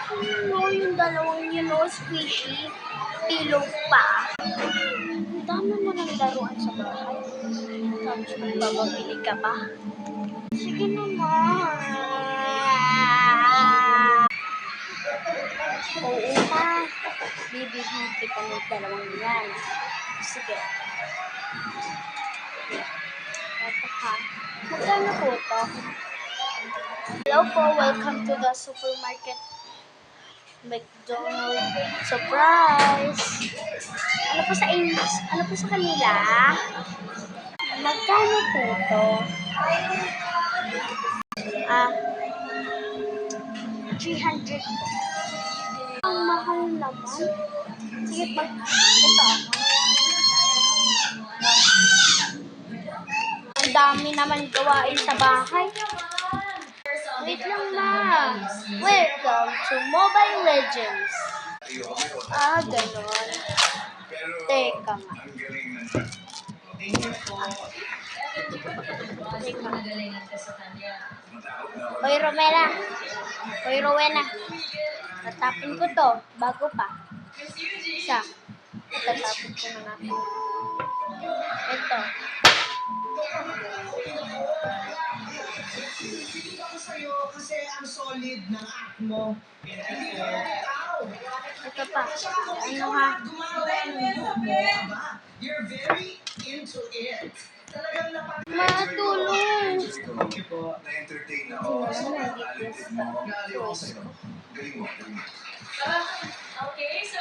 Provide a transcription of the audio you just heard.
Yung dalawang squishy, pillow pa. Ang dami mo ng laruan sa bahay. Tapos magbababili ka pa. Sige naman. Oo ma. Bibigyan kita ng dalawang yan. Sige. Ito ha. Magkano po ito? Hello po. Welcome to the supermarket. McDonald's. Surprise! Ano po sa English? Ano po sa kanila? Magkano po ito? 300 po. Ang mahal naman. Sige, ito. Ang dami naman gawain sa bahay. Wait lang ma. Welcome to Mobile Legends. Ganon. Teka nga. Hoy, Romela. Hoy, Rowena. Tatapin ko to. Bago pa. Isa. Tatapin ko na natin. Ito. Sa'yo kasi ang solid ng act mo. Ito pa. Ano ha? You're very into it. Talagang Matulong. na-entertain ako. Galing mo. Okay, so